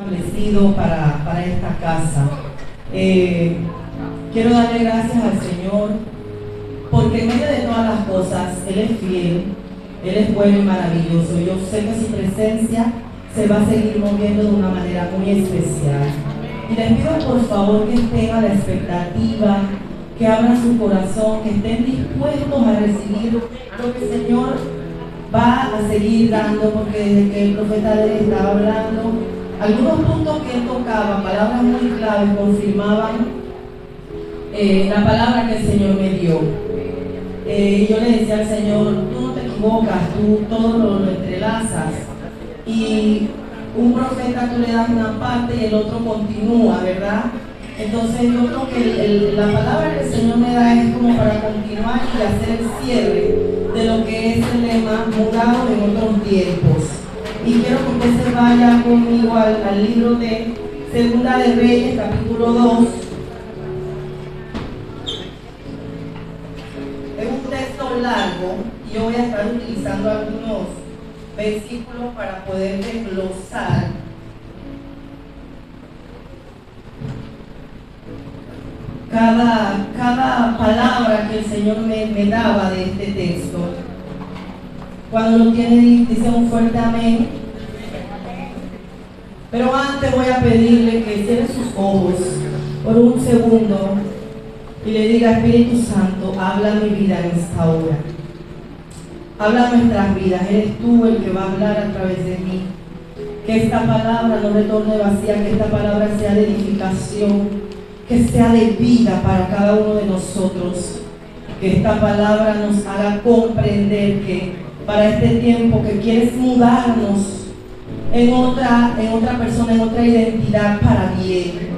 establecido para esta casa. Quiero darle gracias al Señor porque en medio de todas las cosas Él es fiel, Él es bueno y maravilloso. Yo sé que su presencia se va a seguir moviendo de una manera muy especial. Y les pido por favor que estén a la expectativa, que abran su corazón, que estén dispuestos a recibir lo que el Señor va a seguir dando, porque desde que el profeta le estaba hablando, algunos puntos que él tocaba, palabras muy claves, confirmaban la palabra que el Señor me dio. Y yo le decía al Señor, tú no te equivocas, tú todo lo entrelazas. Y un profeta tú le das una parte y el otro continúa, ¿verdad? Entonces yo creo que la palabra que el Señor me da es como para continuar y hacer el cierre de lo que es el lema mudado en otros tiempos. Y quiero que usted se vaya conmigo al libro de Segunda de Reyes, capítulo 2. Es un texto largo y yo voy a estar utilizando algunos versículos para poder desglosar cada palabra que el Señor me daba de este texto. Cuando lo tiene, dice un fuerte amén. Pero antes voy a pedirle que cierre sus ojos por un segundo y le diga: Espíritu Santo, habla mi vida en esta hora. Habla nuestras vidas. Eres tú el que va a hablar a través de mí. Que esta palabra no retorne vacía, que esta palabra sea de edificación, que sea de vida para cada uno de nosotros. Que esta palabra nos haga comprender que para este tiempo que quieres mudarnos en otra persona, en otra identidad para bien.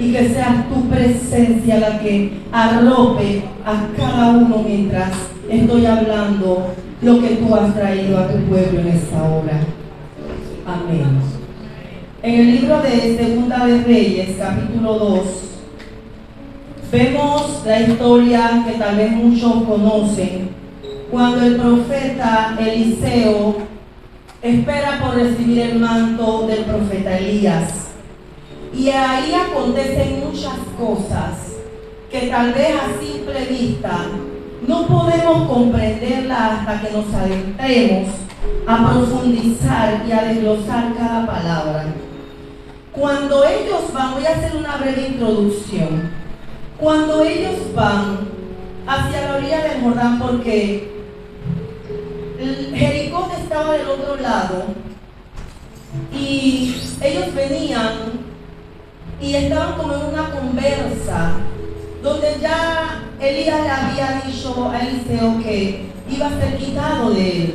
Y que sea tu presencia la que arrope a cada uno mientras estoy hablando lo que tú has traído a tu pueblo en esta hora. Amén. En el libro de Segunda de Reyes, capítulo 2, vemos la historia que tal vez muchos conocen, cuando el profeta Eliseo espera por recibir el manto del profeta Elías. Y ahí acontecen muchas cosas que tal vez a simple vista no podemos comprenderla hasta que nos adentremos a profundizar y a desglosar cada palabra. Cuando ellos van, voy a hacer una breve introducción. Cuando ellos van hacia la orilla del Jordán, porque Jericó estaba del otro lado y ellos venían y estaban como en una conversa donde ya Elías le había dicho a Eliseo que iba a ser quitado de él.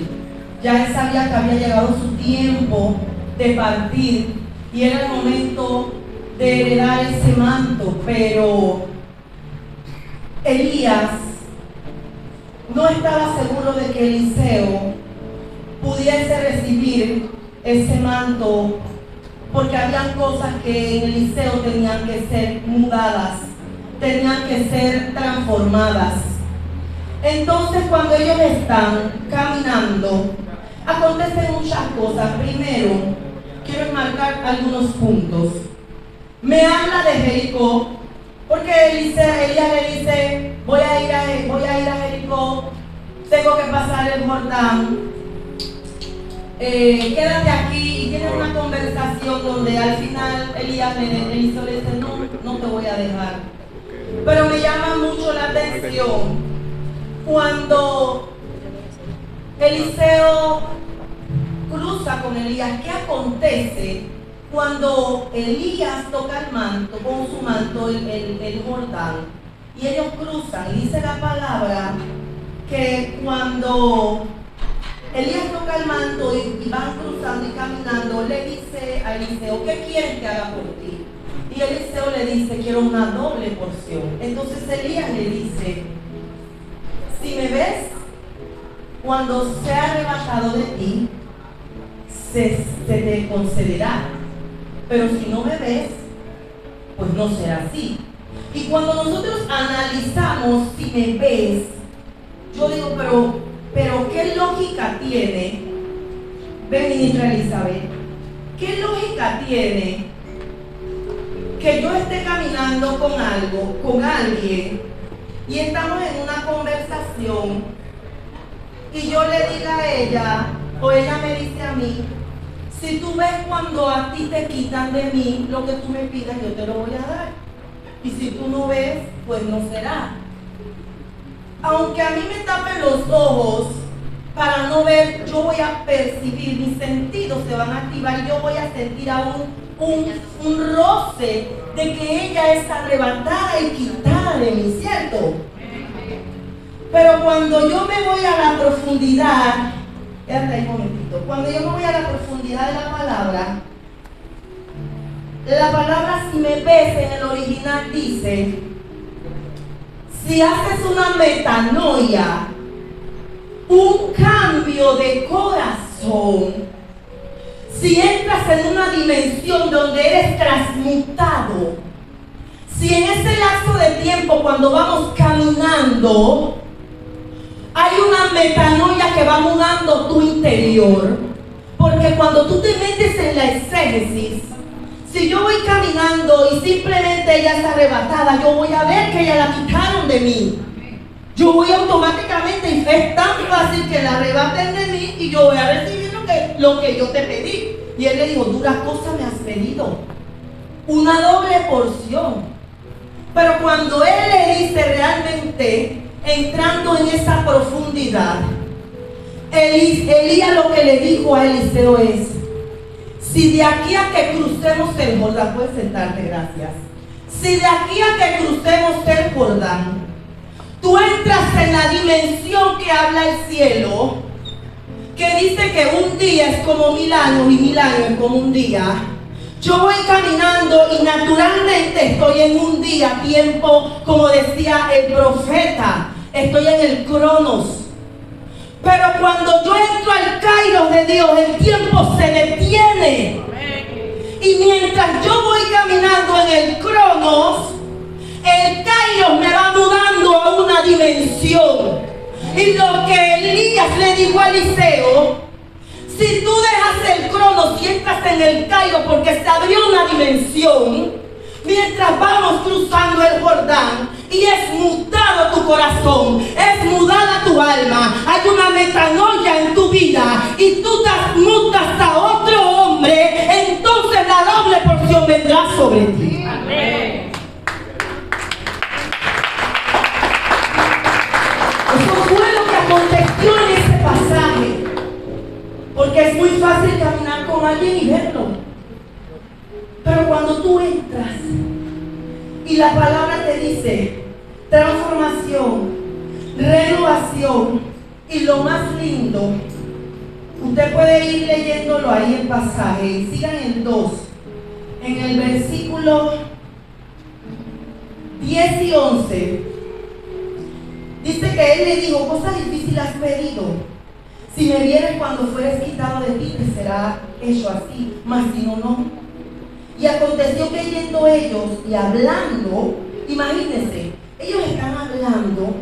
Ya él sabía que había llegado su tiempo de partir y era el momento de heredar ese manto, pero Elías no estaba seguro de que Eliseo pudiese recibir ese manto, porque habían cosas que en Eliseo tenían que ser mudadas, tenían que ser transformadas. Entonces, cuando ellos están caminando, acontecen muchas cosas. Primero, quiero enmarcar algunos puntos. Me habla de Jericó, porque Elías le dice: voy a ir a Jericó, tengo que pasar el Jordán, quédate aquí. Y tienen una conversación donde al final Eliseo le dice: no te voy a dejar. Pero me llama mucho la atención cuando Eliseo cruza con Elías. ¿Qué acontece cuando Elías toca el manto, con su manto, el Jordán? Y ellos cruzan, y dice la palabra que cuando Elías toca el manto y van cruzando y caminando, le dice a Eliseo: ¿qué quieres que haga por ti? Y Eliseo le dice: quiero una doble porción. Entonces Elías le dice: si me ves cuando sea arrebatado de ti, se te concederá. Pero si no me ves, pues no será así. Y cuando nosotros analizamos si me ves, yo digo, pero ¿qué lógica tiene? Ven, ministra Elizabeth. ¿qué lógica tiene que yo esté caminando con algo, con alguien, y estamos en una conversación y yo le diga a ella, o ella me dice a mí, si tú ves cuando a ti te quitan de mí lo que tú me pidas, yo te lo voy a dar, y si tú no ves, pues no será? Aunque a mí me tapen los ojos para no ver, yo voy a percibir, mis sentidos se van a activar y yo voy a sentir aún un roce de que ella es arrebatada y quitada de mí, ¿cierto? Pero cuando yo me voy a la profundidad, hasta ahí un momentito, cuando yo me voy a la profundidad de la palabra si me ves en el original dice, si haces una metanoia, un cambio de corazón, si entras en una dimensión donde eres transmutado, si en ese lapso de tiempo cuando vamos caminando hay una metanoia que va mudando tu interior, porque cuando tú te metes en la exégesis, si yo voy caminando y simplemente ella está arrebatada, yo voy a ver que ella la quitaron de mí. Yo voy automáticamente, y es tan fácil que la arrebaten de mí y yo voy a recibir lo que yo te pedí. Y él le dijo, duras cosas me has pedido, una doble porción. Pero cuando él le dice realmente, entrando en esa profundidad, Elías lo que le dijo a Eliseo es, si de aquí a que crucemos el Jordán, puedes sentarte, gracias. Si de aquí a que crucemos el Jordán, tú entras en la dimensión que habla el cielo, que dice que un día es como 1000 años y 1000 años es como un día. Yo voy caminando y naturalmente estoy en un día, tiempo, como decía el profeta, estoy en el Cronos. Pero cuando yo entro al Kairos de Dios, el tiempo se detiene. Y mientras yo voy caminando en el Cronos, el Kairos me va mudando a una dimensión. Y lo que Elías le dijo a Eliseo, si tú dejas el Cronos y entras en el Kairos, porque se abrió una dimensión, mientras vamos cruzando el Jordán, y es mudado tu corazón, es mudada tu alma, hay una metanoia en tu vida, y tú transmutas a otro hombre, entonces la doble porción vendrá sobre ti. Amén. Eso fue lo que aconteció en ese pasaje, porque es muy fácil caminar con alguien y verlo, pero cuando tú entras y la palabra te dice transformación, renovación, y lo más lindo, usted puede ir leyéndolo ahí el pasaje y sigan el 2, en el versículo 10 y 11, dice que él le dijo, cosa difícil has pedido, si me vieres cuando fueres quitado de ti, te será hecho así, mas si no, no. Y aconteció que yendo ellos y hablando, imagínense, ellos están hablando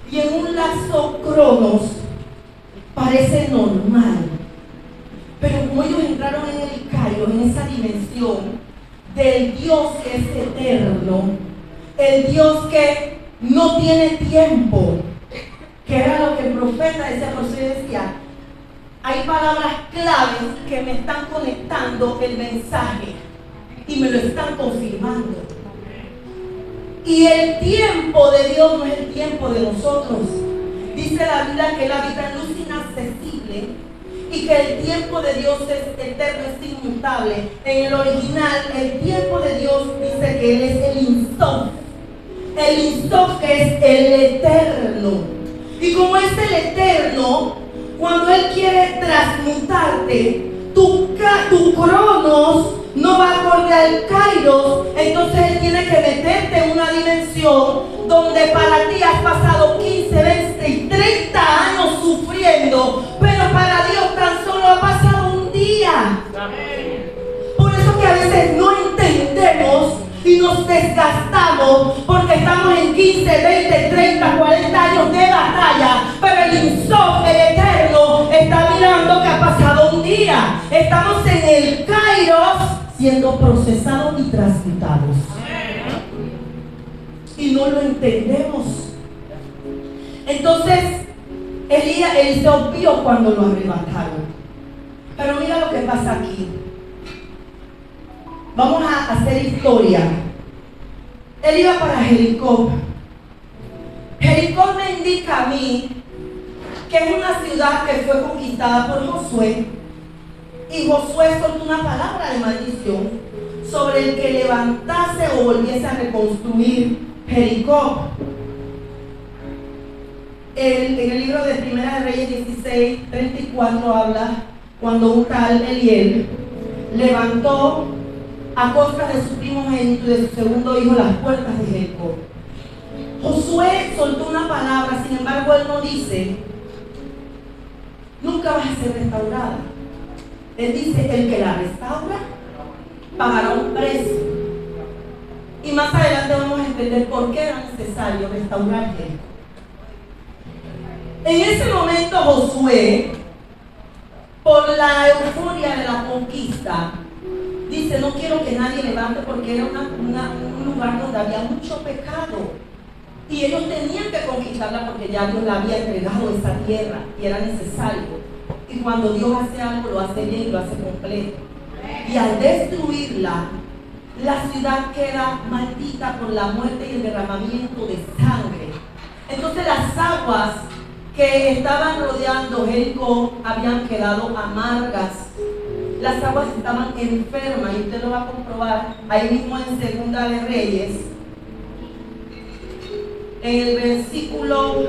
y en un lapso Cronos parece normal, pero como ellos entraron en el Kairos, en esa dimensión del Dios que es eterno, el Dios que no tiene tiempo, que era lo que el profeta decía, por eso yo decía, hay palabras claves que me están conectando el mensaje y me lo están confirmando. Y el tiempo de Dios no es el tiempo de nosotros. Dice la Biblia que Él habita en luz inaccesible y que el tiempo de Dios es eterno, es inmutable. En el original, el tiempo de Dios dice que Él es el Insof. El Insof, que es el eterno. Y como es el eterno, cuando Él quiere transmutarte, tu Cronos no va acorde al Kairos, entonces Él tiene que meterte en una dimensión donde para ti has pasado 15, 20 y 30 años sufriendo, pero para Dios tan solo ha pasado un día. Amén. Por eso que a veces no entendemos y nos desgastamos porque estamos en 15, 20, 30, 40 años de batalla, pero el Insof, el eterno, está mirando que ha pasado un día. día estamos en el Kairos siendo procesados y transmutados. Y no lo entendemos. Entonces, Eliseo vio cuando lo arrebataron. Pero mira lo que pasa aquí. Vamos a hacer historia. Él iba para Jericó. Jericó me indica a mí que es una ciudad que fue conquistada por Josué. Y Josué soltó una palabra de maldición sobre el que levantase o volviese a reconstruir Jericó. En el libro de Primera de Reyes 16:34 habla cuando un tal Eliel levantó a costa de su primogénito y de su segundo hijo las puertas de Jericó. Josué soltó una palabra, sin embargo él no dice nunca vas a ser restaurada. Él dice el que la restaura pagará un precio. Y más adelante vamos a entender por qué era necesario restaurar Jericó. En ese momento Josué, por la euforia de la conquista, dice no quiero que nadie levante porque era un lugar donde había mucho pecado. Y ellos tenían que conquistarla porque ya Dios le había entregado esa tierra y era necesario. Y cuando Dios hace algo, lo hace bien y lo hace completo. Y al destruirla, la ciudad queda maldita por la muerte y el derramamiento de sangre. Entonces las aguas que estaban rodeando Jericó habían quedado amargas. Las aguas estaban enfermas y usted lo va a comprobar ahí mismo en Segunda de Reyes. En el versículo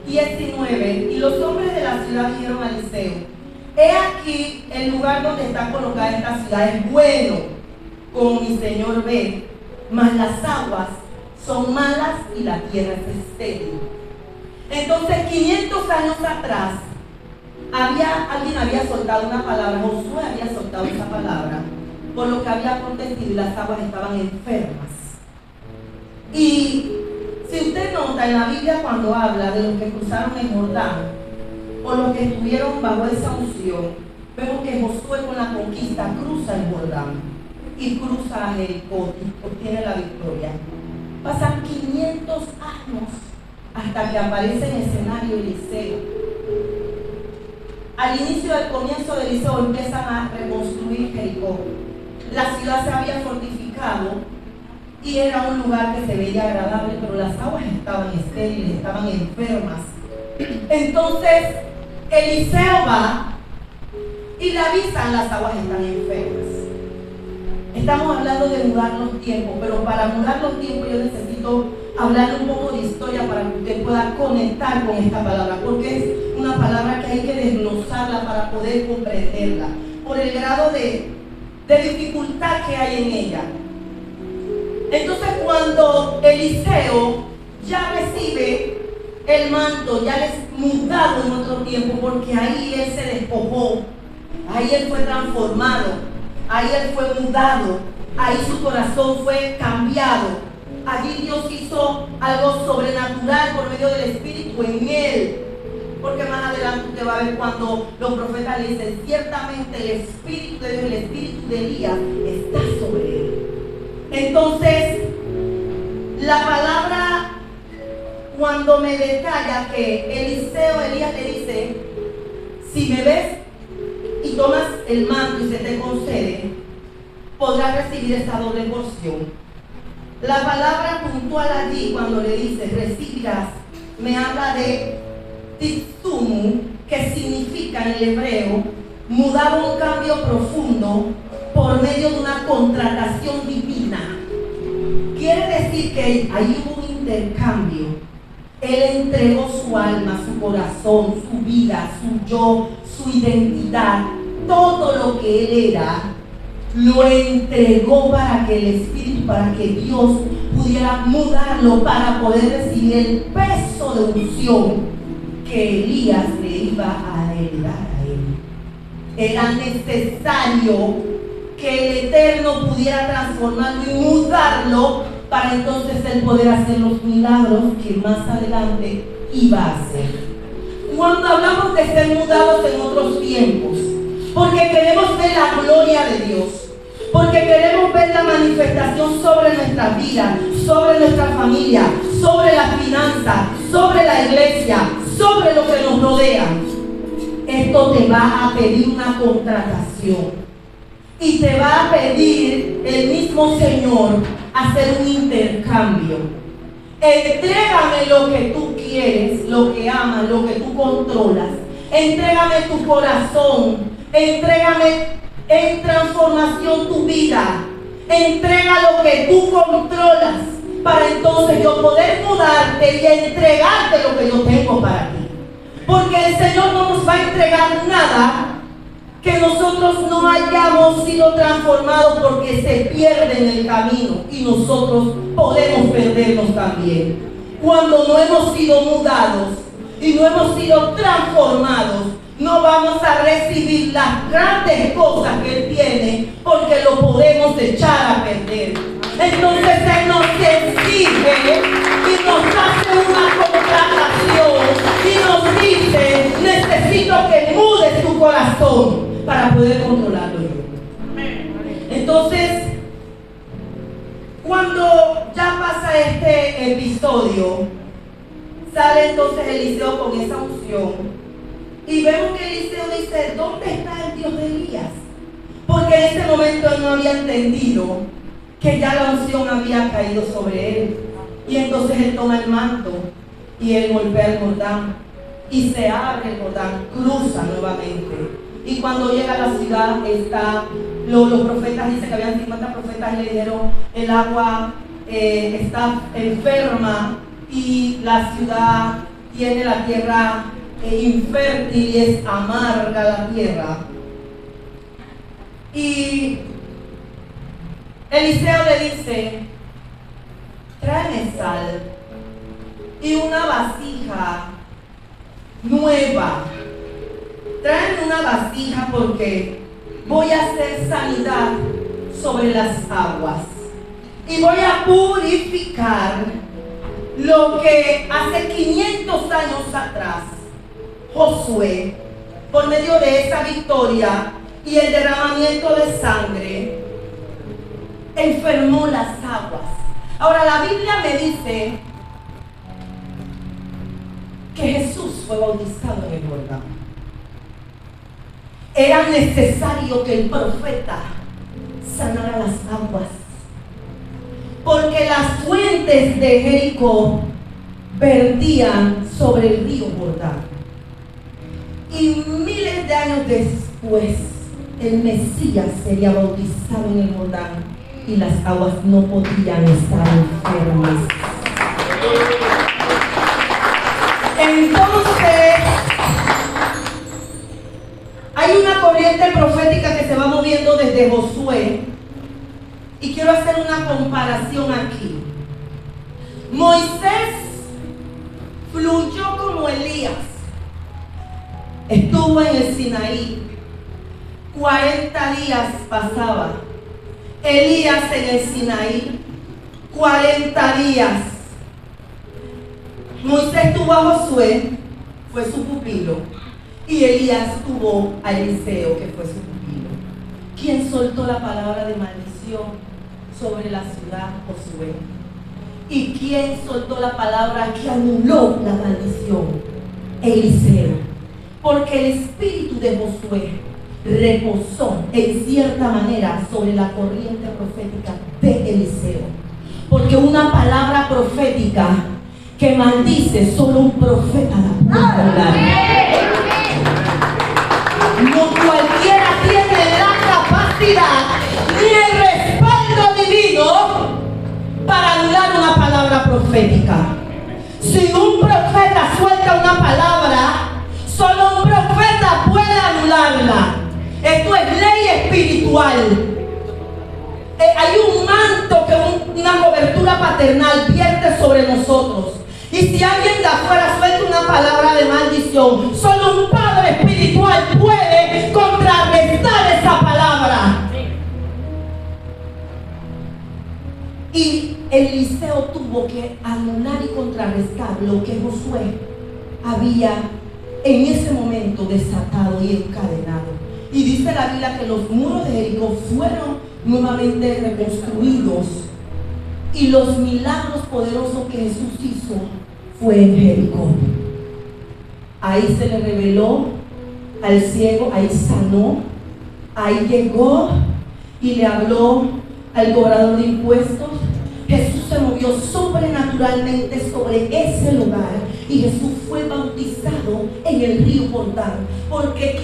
19, y los hombres de la ciudad dijeron a Eliseo: he aquí el lugar donde está colocada esta ciudad es bueno, como mi señor ve, mas las aguas son malas y la tierra es estéril. Entonces 500 años atrás alguien había soltado una palabra, Josué había soltado esa palabra, por lo que había acontecido y las aguas estaban enfermas. Y si usted nota en la Biblia cuando habla de los que cruzaron el Jordán o los que estuvieron bajo esa unción, vemos que Josué con la conquista cruza el Jordán y cruza a Jericó y obtiene la victoria. Pasan 500 años hasta que aparece en escenario Eliseo. Al inicio del comienzo de Eliseo empiezan a reconstruir Jericó. La ciudad se había fortificado y era un lugar que se veía agradable, pero las aguas estaban estériles, estaban enfermas. Entonces Eliseo va y le avisan: las aguas están enfermas. Estamos hablando de mudar los tiempos, pero para mudar los tiempos yo necesito hablar un poco de historia para que usted pueda conectar con esta palabra, porque es una palabra que hay que desglosarla para poder comprenderla, por el grado de dificultad que hay en ella. Entonces cuando Eliseo ya recibe el manto, ya es mudado en otro tiempo, porque ahí él se despojó, ahí él fue transformado, ahí él fue mudado, ahí su corazón fue cambiado. Allí Dios hizo algo sobrenatural por medio del Espíritu en él. Porque más adelante usted va a ver cuando los profetas le dicen: ciertamente el Espíritu de Dios, el Espíritu de Elías está sobre él. Entonces, la palabra cuando me detalla que Elías le dice: si me ves y tomas el manto y se te concede, podrás recibir esta doble porción. La palabra puntual allí cuando le dice recibirás, me habla de titsumu, que significa en el hebreo mudar un cambio profundo por medio de una contratación divina. Quiere decir que ahí hubo un intercambio. Él entregó su alma, su corazón, su vida, su yo, su identidad, todo lo que él era, lo entregó para que el Espíritu, para que Dios pudiera mudarlo, para poder recibir el peso de unción que Elías le iba a heredar a él. Era necesario que el Eterno pudiera transformarlo y mudarlo para entonces Él poder hacer los milagros que más adelante iba a hacer. Cuando hablamos de ser mudados en otros tiempos, porque queremos ver la gloria de Dios, porque queremos ver la manifestación sobre nuestra vida, sobre nuestra familia, sobre las finanzas, sobre la iglesia, sobre lo que nos rodea. Esto te va a pedir una contratación y te va a pedir el mismo Señor hacer un intercambio. Entrégame lo que tú quieres, lo que amas, lo que tú controlas. Entrégame tu corazón, entrégame en transformación tu vida. Entrega lo que tú controlas para entonces yo poder mudarte y entregarte lo que yo tengo para ti. Porque el Señor no nos va a entregar nada que nosotros no hayamos sido transformados, porque se pierde en el camino y nosotros podemos perdernos también. Cuando no hemos sido mudados y no hemos sido transformados, no vamos a recibir las grandes cosas que Él tiene, porque lo podemos echar a perder. Entonces Él nos exige y nos hace una contratación y nos dice: necesito que mudes tu corazón para poder controlarlo yo. Entonces, cuando ya pasa este episodio, sale entonces Eliseo con esa unción y vemos que Eliseo dice: ¿dónde está el Dios de Elías? Porque en ese momento él no había entendido que ya la unción había caído sobre él. Y entonces él toma el manto y él golpea el Jordán y se abre el Jordán, cruza nuevamente. Y cuando llega a la ciudad, los profetas dicen que habían 50 profetas y le dijeron: el agua está enferma y la ciudad tiene la tierra infértil y es amarga la tierra. Y Eliseo le dice: tráeme sal y una vasija nueva. Tráeme una vasija porque voy a hacer sanidad sobre las aguas y voy a purificar lo que hace 500 años atrás Josué, por medio de esa victoria y el derramamiento de sangre, enfermó las aguas. Ahora la Biblia me dice que Jesús fue bautizado en el Jordán. Era necesario que el profeta sanara las aguas, porque las fuentes de Jericó vertían sobre el río Jordán. Y miles de años después, el Mesías sería bautizado en el Jordán y las aguas no podían estar enfermas. Entonces, hay una corriente profética que se va moviendo desde Josué, y quiero hacer una comparación aquí. Moisés fluyó como Elías, estuvo en el Sinaí, 40 días pasaba. Elías en el Sinaí, 40 días. Moisés tuvo a Josué, fue su pupilo, y Elías tuvo a Eliseo, que fue su pupilo. ¿Quién soltó la palabra de maldición sobre la ciudad? Josué. ¿Y quién soltó la palabra que anuló la maldición? Eliseo. Porque el espíritu de Josué reposó en cierta manera sobre la corriente profética de Eliseo. Porque una palabra profética que maldice, solo un profeta la puede hablar. No cualquiera tiene la capacidad ni el respaldo divino para anular una palabra profética. Si un profeta suelta una palabra, solo un profeta puede anularla. Esto es ley espiritual. Hay un manto que una cobertura paternal vierte sobre nosotros. Y si alguien de afuera suelta una palabra de maldición, solo un padre espiritual puede contrarrestar esa palabra. Y Eliseo tuvo que anular y contrarrestar lo que Josué había en ese momento desatado y encadenado. Y dice la Biblia que los muros de Jericó fueron nuevamente reconstruidos, y los milagros poderosos que Jesús hizo fue en Jericó. Ahí se le reveló al ciego, ahí sanó, ahí llegó y le habló al cobrador de impuestos. Jesús se movió sobrenaturalmente sobre ese lugar y Jesús fue bautizado en el río Jordán, porque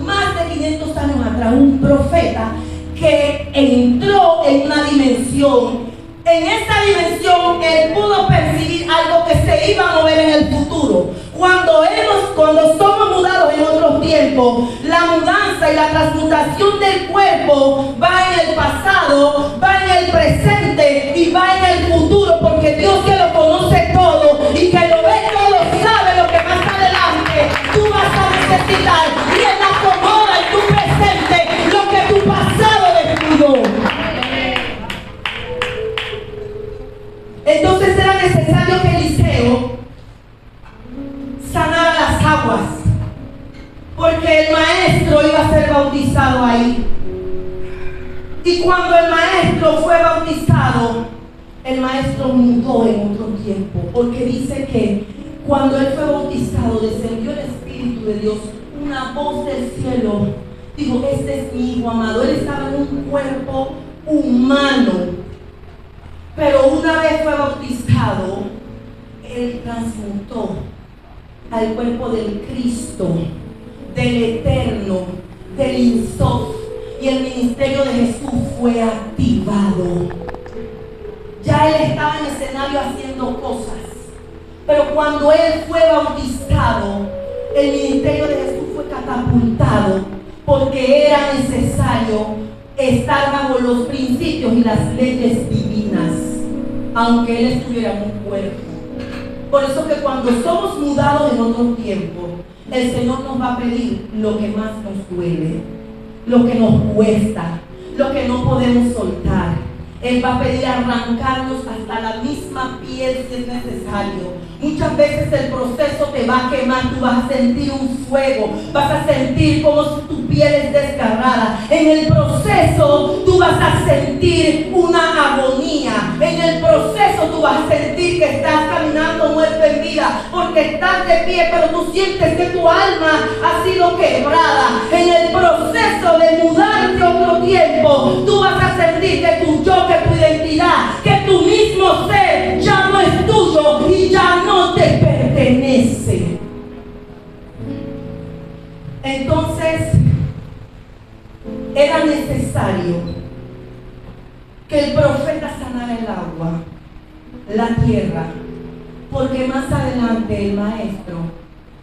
más de 500 años atrás, un profeta que entró en una dimensión, en esa dimensión él pudo percibir algo que se iba a mover en el futuro. Cuando somos mudados en otros tiempos, la mudanza y la transmutación del cuerpo va en el pasado, va en el presente y va en el futuro, porque Dios, que lo conoce todo y que lo ve todo, sabe lo que más adelante tú vas a necesitar, y Él acomoda en tu presente lo que tu pasado descuidó. Entonces era necesario que Eliseo sanara las aguas, porque el maestro iba a ser bautizado ahí. Y cuando el maestro fue bautizado, el maestro mudó en otro tiempo, porque dice que cuando él fue bautizado descendió el Espíritu de Dios, una voz del cielo dijo: este es mi hijo amado. Él estaba en un cuerpo humano, pero una vez fue bautizado, él transmutó al cuerpo del Cristo, del Eterno, del Insof, y el ministerio de Jesús fue activado. Ya él estaba en el escenario haciendo cosas, pero cuando él fue bautizado, el ministerio de Jesús fue catapultado, porque era necesario estar bajo los principios y las leyes divinas, aunque él estuviera en un cuerpo. Por eso que cuando somos mudados en otro tiempo, el Señor nos va a pedir lo que más nos duele, lo que nos cuesta, lo que no podemos soltar. Él va a pedir arrancarnos hasta la misma piel si es necesario. Muchas veces el proceso te va a quemar, tú vas a sentir un fuego, vas a sentir como si tu piel es desgarrada. En el proceso tú vas a sentir una agonía. En el proceso tú vas a sentir que estás caminando muerto en vida, porque estás de pie, pero tú sientes que tu alma ha sido quebrada. En el proceso de mudarte a otro tiempo, tú vas a sentir que tu yo, que tu identidad, que tu mismo ser ya no es tuyo y ya no te pertenece. Entonces era necesario que el profeta sanara el agua, la tierra, porque más adelante el maestro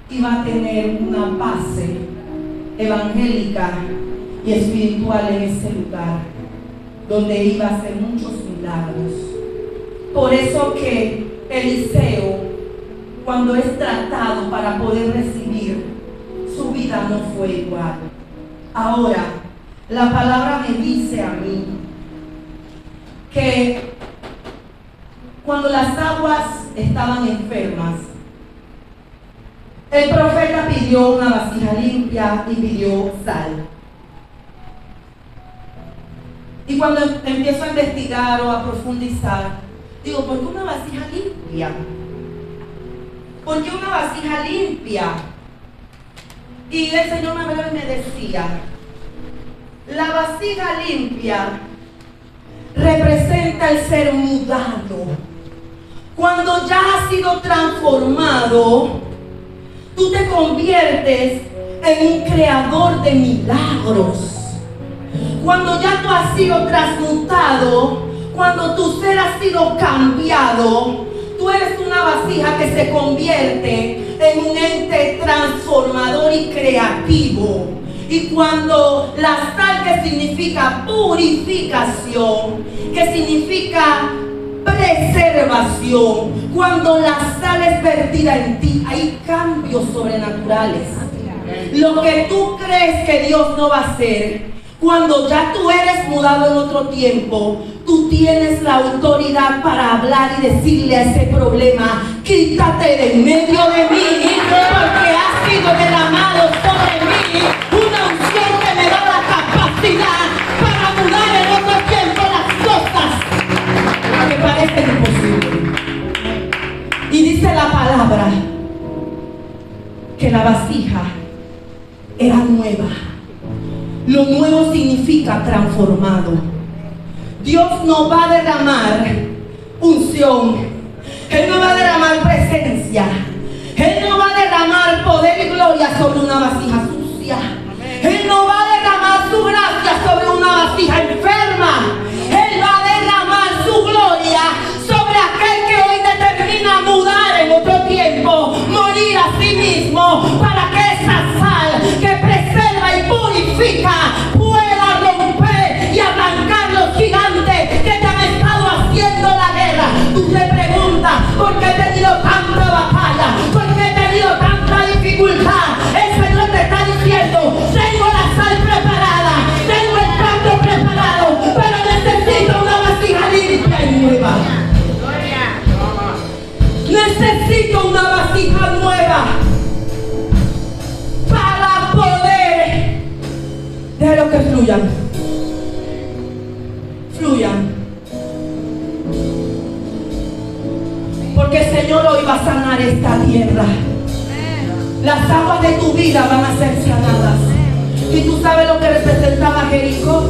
iba a tener una base evangélica y espiritual en ese lugar, donde iba a hacer muchos milagros. Por eso que Eliseo, cuando es tratado para poder recibir, su vida no fue igual. Ahora, la palabra me dice a mí que cuando las aguas estaban enfermas, el profeta pidió una vasija limpia y pidió sal. Y cuando empiezo a investigar o a profundizar, digo, ¿por qué una vasija limpia? ¿Por qué una vasija limpia? Y el Señor me hablaba y me decía, la vasija limpia representa el ser mudado. Cuando ya has sido transformado, tú te conviertes en un creador de milagros. Cuando ya tú has sido transmutado, cuando tu ser ha sido cambiado, tú eres una vasija que se convierte en un ente transformador y creativo. Y cuando la sal, que significa purificación, que significa preservación, cuando la sal es vertida en ti, hay cambios sobrenaturales. Lo que tú crees que Dios no va a hacer, Cuando ya tú eres mudado en otro tiempo, tú tienes la autoridad para hablar y decirle a ese problema: quítate de en medio de mí, porque ha sido derramado sobre mí una unción que me da la capacidad para mudar en otro tiempo las cosas que parecen imposibles. Y dice la palabra que la vasija era nueva. Lo nuevo significa transformado. Dios no va a derramar unción. Él no va a derramar presencia. Él no va a derramar poder y gloria sobre una vasija sucia. Él no va a derramar su gracia sobre una vasija enferma. Él va a derramar su gloria sobre aquel que hoy determina mudar en otro tiempo, morir a sí mismo, para que esa sal que preserva y purifica pueda romper y arrancar los gigantes que te han estado haciendo la guerra. Tú te preguntas: ¿por qué he tenido tanta batalla? ¿Por qué he tenido tanta dificultad? El Señor te está diciendo: tengo la sal preparada, tengo el plato preparado, pero necesito una vasija limpia y nueva. Necesito una vasija nueva para poder. Déjalo que fluyan. Fluyan. Porque el Señor hoy va a sanar esta tierra. Las aguas de tu vida van a ser sanadas. Y tú sabes lo que representaba Jericó.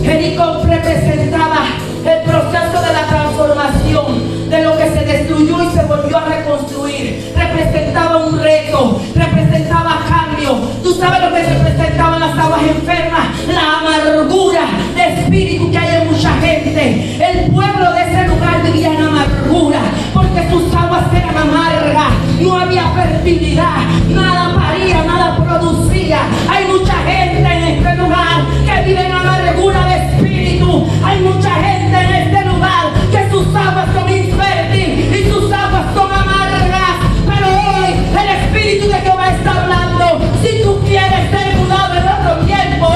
Jericó representaba el proceso de la transformación, de lo que se destruyó y se volvió a reconstruir. Representaba un reto, representaba cambio. Tú sabes lo que representaban las aguas enfermas, la amargura de espíritu que hay en mucha gente. El pueblo de ese lugar vivía en amargura, porque sus aguas eran amargas, no había fertilidad, nada paría, nada producía. Hay mucha gente en este lugar que vive en amargura de espíritu. Hay mucha gente en este lugar que sus aguas son infértiles y sus aguas son amargas. Pero hoy el Espíritu de Jehová está hablando: si tú quieres ser mudado en otro tiempo,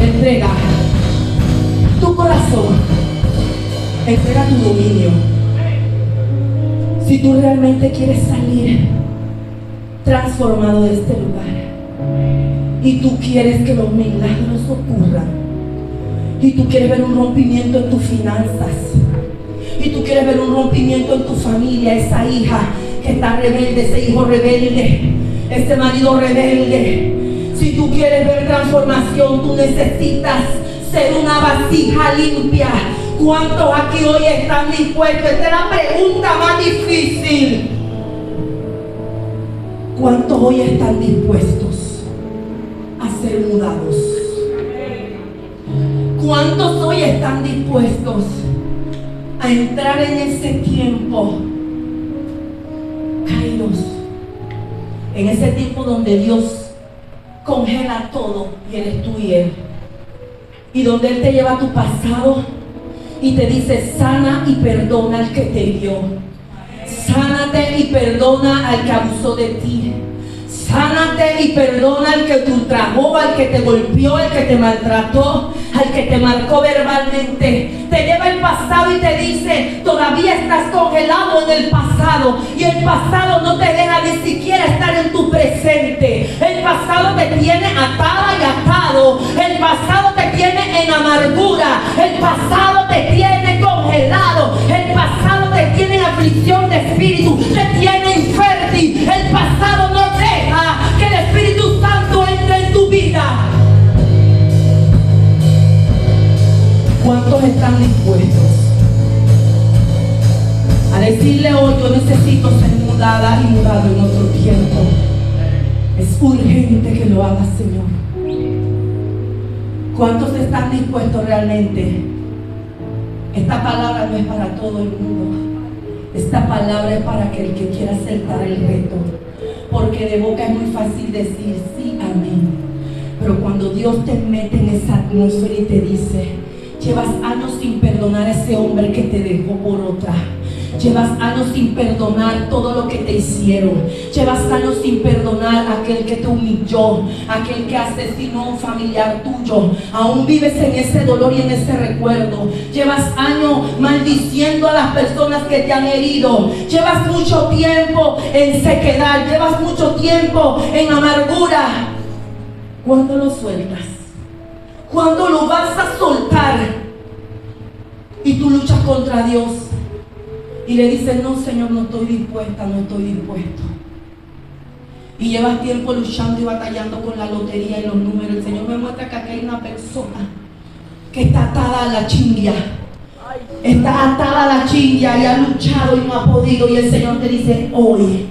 entrega tu corazón, entrega tu dominio. Si tú realmente quieres salir transformado de este lugar y tú quieres que los milagros ocurran, y tú quieres ver un rompimiento en tus finanzas, y tú quieres ver un rompimiento en tu familia, esa hija que está rebelde, ese hijo rebelde, ese marido rebelde, si tú quieres ver transformación, tú necesitas ser una vasija limpia. ¿Cuántos aquí hoy están dispuestos? Esta es la pregunta más difícil. ¿Cuántos hoy están dispuestos a ser mudados? ¿Cuántos hoy están dispuestos a entrar en ese tiempo, Kairos, en ese tiempo donde Dios congela todo y eres tú y Él, y donde Él te lleva a tu pasado y te dice: sana y perdona al que te hirió, sánate y perdona al que abusó de ti, sánate y perdona al que te ultrajó, al que te golpeó, al que te maltrató, al que te marcó verbalmente. Te lleva el pasado y te dice: todavía estás congelado en el pasado, y el pasado no te deja ni siquiera estar en tu presente. El pasado te tiene atada y atado, el pasado te tiene en amargura, el pasado te tiene congelado, el pasado te tiene en aflicción de espíritu, te tiene infértil. El pasado no deja que el Espíritu Santo entre en tu vida. ¿Cuántos están dispuestos a decirle hoy: yo necesito ser mudada y mudado en otro tiempo? Es urgente que lo hagas, Señor. ¿Cuántos están dispuestos realmente? Esta palabra no es para todo el mundo. Esta palabra es para aquel que quiera aceptar el reto. Porque de boca es muy fácil decir sí, amén. Pero cuando Dios te mete en esa atmósfera y te dice: llevas años sin perdonar a ese hombre que te dejó por otra. Llevas años sin perdonar todo lo que te hicieron. Llevas años sin perdonar a aquel que te humilló, aquel que asesinó a un familiar tuyo. Aún vives en ese dolor y en ese recuerdo. Llevas años maldiciendo a las personas que te han herido. Llevas mucho tiempo en sequedad. Llevas mucho tiempo en amargura. ¿Cuándo lo sueltas? ¿Cuándo lo vas a soltar? Y tú luchas contra Dios y le dices: no, Señor, no estoy dispuesta, no estoy dispuesto. Y llevas tiempo luchando y batallando con la lotería y los números. El Señor me muestra que aquí hay una persona que está atada a la chinga. Está atada a la chinga y ha luchado y no ha podido. Y el Señor te dice: hoy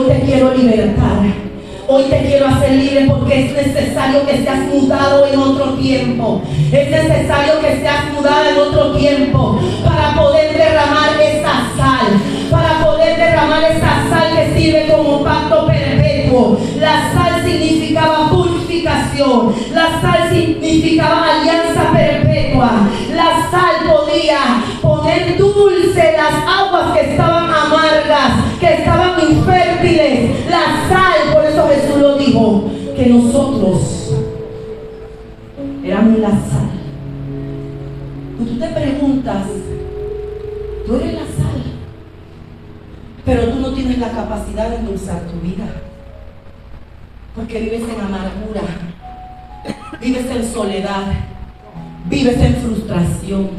te quiero libertar. Hoy te quiero hacer libre, porque es necesario que seas mudado en otro tiempo. Es necesario que seas mudado en otro tiempo para poder derramar esa sal. Para poder derramar esa sal que sirve como pacto perpetuo. La sal significaba purificación. La sal significaba alianza perpetua. La sal podía poner dulce las aguas que estaban amargas, que estaban infértiles. La sal, por eso Jesús lo dijo, que nosotros éramos la sal. Y tú te preguntas: tú eres la sal, pero tú no tienes la capacidad de endulzar tu vida, porque vives en amargura, vives en soledad, vives en frustración,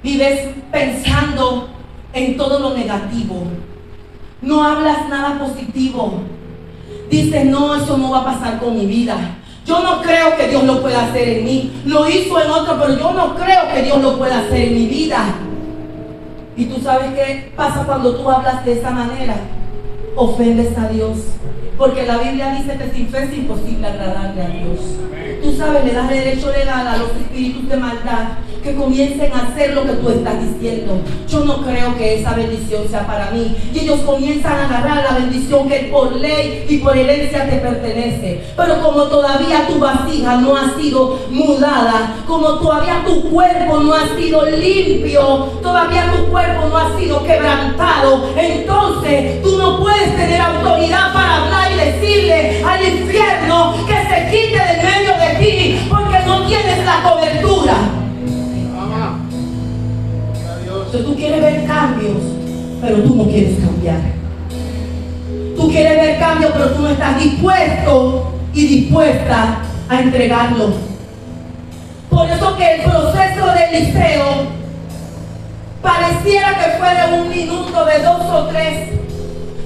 vives pensando en todo lo negativo. No hablas nada positivo. Dices: no, eso no va a pasar con mi vida. Yo no creo que Dios lo pueda hacer en mí. Lo hizo en otro, pero yo no creo que Dios lo pueda hacer en mi vida. Y tú sabes qué pasa cuando tú hablas de esa manera. Ofendes a Dios. Porque la Biblia dice que sin fe es imposible agradarle a Dios. Tú sabes, le das derecho legal a los espíritus de maldad que comiencen a hacer lo que tú estás diciendo. Yo no creo que esa bendición sea para mí. Y ellos comienzan a agarrar la bendición que por ley y por herencia te pertenece. Pero como todavía tu vasija no ha sido mudada, como todavía tu cuerpo no ha sido limpio, todavía tu cuerpo no ha sido quebrantado, entonces tú no puedes tener autoridad para hablar y decirle al infierno que se quite de medio de ti, porque no tienes la cobertura. Entonces tú quieres ver cambios, pero tú no quieres cambiar. Tú quieres ver cambios, pero tú no estás dispuesto y dispuesta a entregarlo. Por eso que el proceso de Eliseo pareciera que fue de un minuto, de 2 o 3,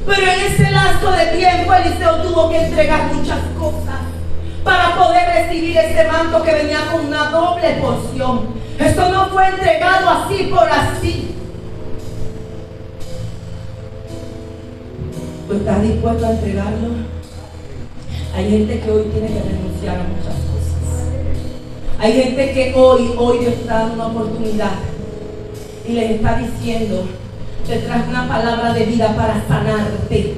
pero en ese lapso de tiempo Eliseo tuvo que entregar muchas cosas para poder recibir ese manto que venía con una doble porción. Esto no fue entregado así por así. ¿Tú estás dispuesto a entregarlo? Hay gente que hoy tiene que renunciar a muchas cosas. Hay gente que hoy Dios está dando una oportunidad y les está diciendo: te traes una palabra de vida para sanarte.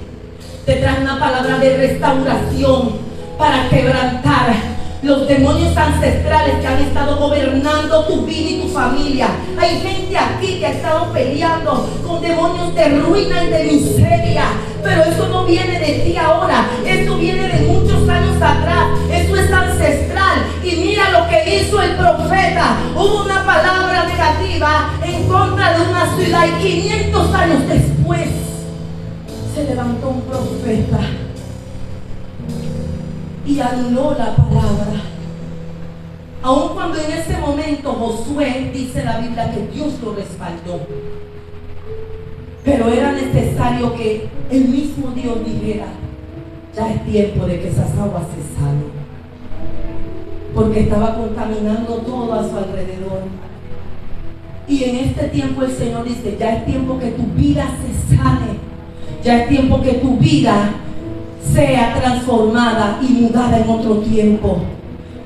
Te traes una palabra de restauración para quebrantar los demonios ancestrales que han estado gobernando tu vida y tu familia. Hay gente aquí que ha estado peleando con demonios de ruina y de miseria, pero eso no viene de ti ahora, eso viene de muchos años atrás, eso es ancestral. Y mira lo que hizo el profeta. Hubo una palabra negativa en contra de una ciudad y 500 años después se levantó un profeta y anuló la palabra. Aun cuando en ese momento Josué, dice la Biblia, que Dios lo respaldó, pero era necesario que el mismo Dios dijera: ya es tiempo de que esas aguas se salen, porque estaba contaminando todo a su alrededor. Y en este tiempo el Señor dice: ya es tiempo que tu vida se sane, ya es tiempo que tu vida sea transformada y mudada en otro tiempo.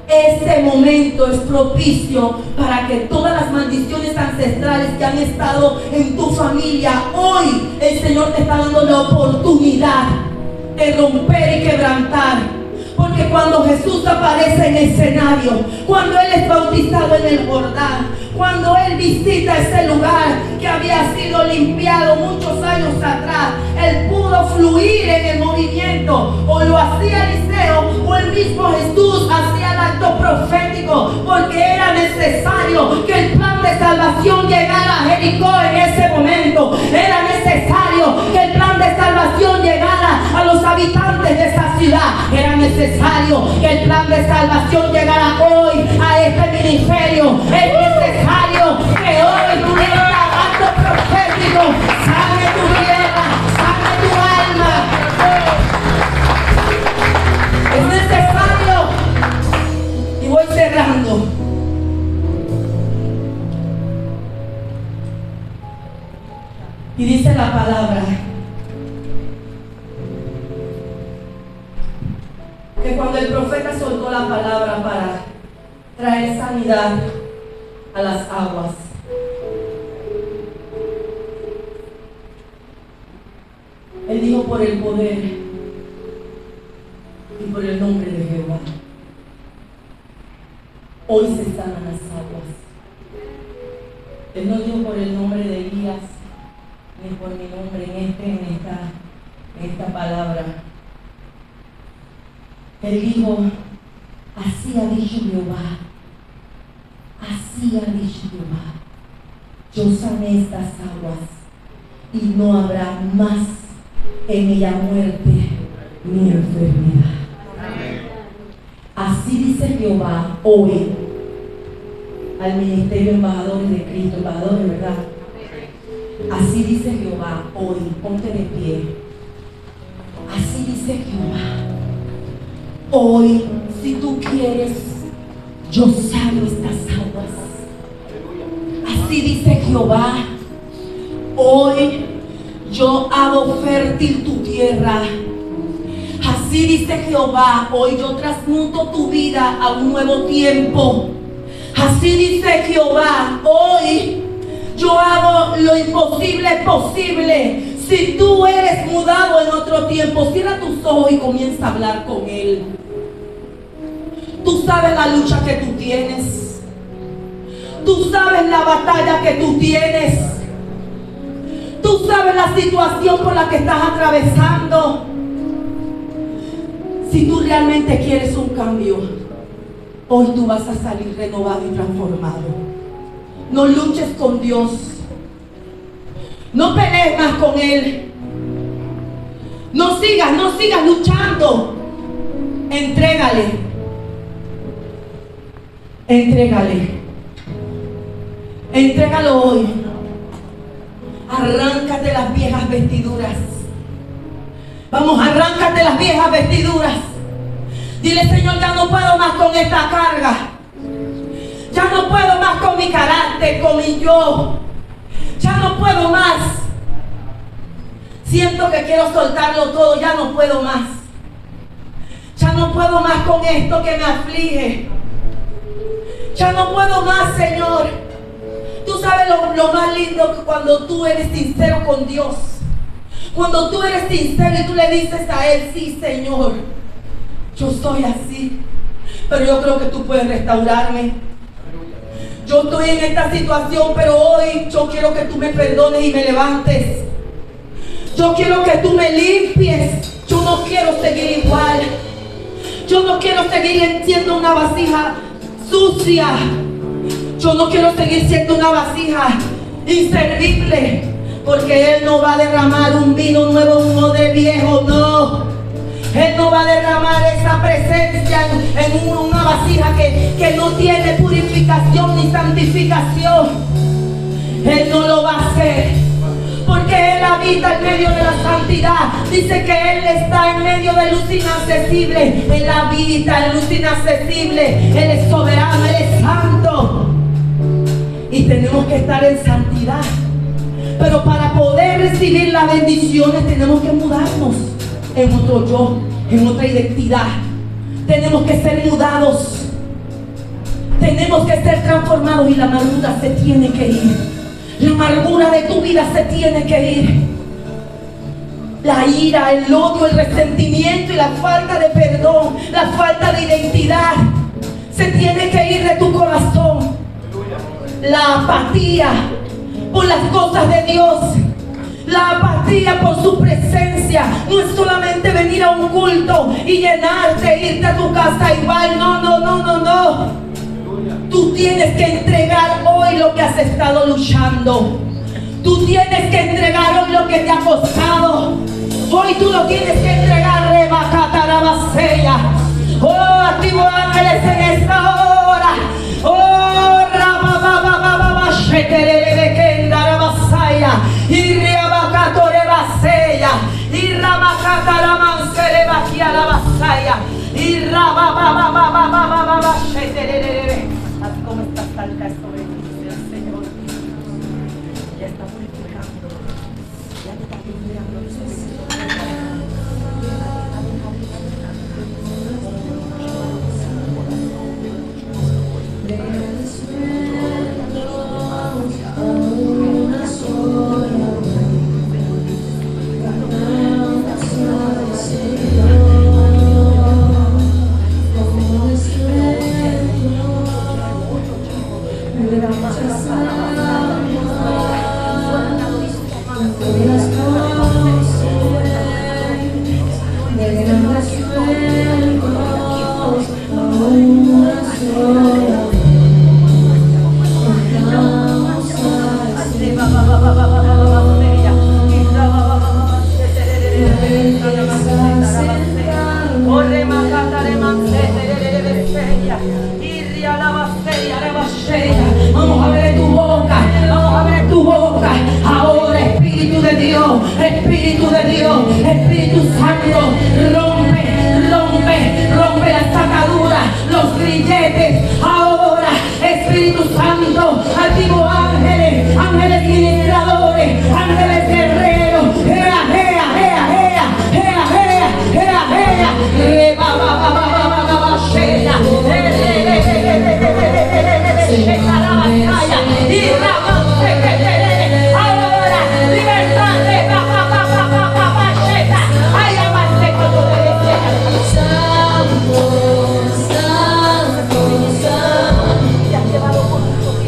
Este momento es propicio para que todas las maldiciones ancestrales que han estado en tu familia, hoy el Señor te está dando la oportunidad de romper y quebrantar. Porque cuando Jesús aparece en escenario, cuando Él es bautizado en el Jordán, cuando Él visita ese lugar que había sido limpiado muchos años atrás, Él pudo fluir en el movimiento. O lo hacía Eliseo o el mismo Jesús hacía el acto profético, porque era necesario que el plan de salvación llegara a Jericó en ese momento. Era necesario que el plan de salvación llegara a los habitantes de esa ciudad. Era necesario que el plan de salvación llegara hoy a este ministerio. Es necesario que hoy este acto profético sane tu tierra, sane tu alma. Es necesario. Y voy cerrando. Y dice la palabra que cuando el profeta soltó la palabra para traer sanidad a las aguas, él dijo: por el poder y por el nombre de Jehová, hoy se sanan las aguas. Él no dijo por el nombre de Elías ni por mi nombre en esta palabra. Él dijo: así ha dicho Jehová, así ha dicho Jehová, yo sané estas aguas y no habrá más en ella muerte ni enfermedad. Así dice Jehová hoy al ministerio embajadores de Cristo, embajadores, ¿verdad? Así dice Jehová hoy, ponte de pie. Así dice Jehová hoy, si tú quieres, yo sano estas aguas. Así dice Jehová hoy, yo hago fértil tu tierra. Así dice Jehová hoy, yo transmuto tu vida a un nuevo tiempo. Así dice Jehová hoy, yo hago lo imposible posible. Si tú eres mudado en otro tiempo, cierra tus ojos y comienza a hablar con Él. Tú sabes la lucha que tú tienes. Tú sabes la batalla que tú tienes. Tú sabes la situación por la que estás atravesando. Si tú realmente quieres un cambio, hoy tú vas a salir renovado y transformado. No luches con Dios. No pelees más con Él. No sigas luchando. Entrégale. Entrégalo hoy. Arráncate las viejas vestiduras. Vamos, arráncate las viejas vestiduras. Dile: Señor, ya no puedo más con esta carga. Ya no puedo más con mi carácter, con mi yo. Ya no puedo más. Siento que quiero soltarlo todo. Ya no puedo más. Ya no puedo más con esto que me aflige. Ya no puedo más, Señor. Tú sabes lo más lindo, que cuando tú eres sincero con Dios, cuando tú eres sincero y tú le dices a Él: sí, Señor, yo soy así, pero yo creo que tú puedes restaurarme. Yo estoy en esta situación, pero hoy yo quiero que tú me perdones y me levantes. Yo quiero que tú me limpies. Yo no quiero seguir igual. Yo no quiero seguir siendo una vasija sucia. Yo no quiero seguir siendo una vasija inservible, porque Él no va a derramar un vino nuevo, un odre viejo, no. Él no va a derramar esa presencia en una vasija que no tiene purificación ni santificación. Él no lo va a hacer, porque Él habita en medio de la santidad. Dice que Él está en medio de luz inaccesible. Él habita en luz inaccesible. Él es soberano, Él es santo. Y tenemos que estar en santidad. Pero para poder recibir las bendiciones tenemos que mudarnos en otro yo, en otra identidad. Tenemos que ser mudados. Tenemos que ser transformados y la amargura se tiene que ir. La amargura de tu vida se tiene que ir. La ira, el odio, el resentimiento y la falta de perdón, la falta de identidad, se tiene que ir de tu corazón. La apatía por las cosas de Dios, la apatía por su presencia, no es solamente venir a un culto y llenarte, irte a tu casa igual. No. Tú tienes que entregar hoy lo que has estado luchando. Tú tienes que entregar hoy lo que te ha costado. Hoy tú lo tienes que entregar. Rebacatarabasella. Oh, activo ángeles en esta hora. Oh, rabababababashetererebekendarabasaya. Y riabacatorebasella. Y rabacataramancerebaquialabasaya. Y rababababababashetererebe. Así como esta salta sobre ti, Señor. Ya está purificando. Ya está limpiando el Vamos a abrir tu boca, vamos a abrir tu boca. Ahora, Espíritu de Dios, Espíritu de Dios, Espíritu Santo,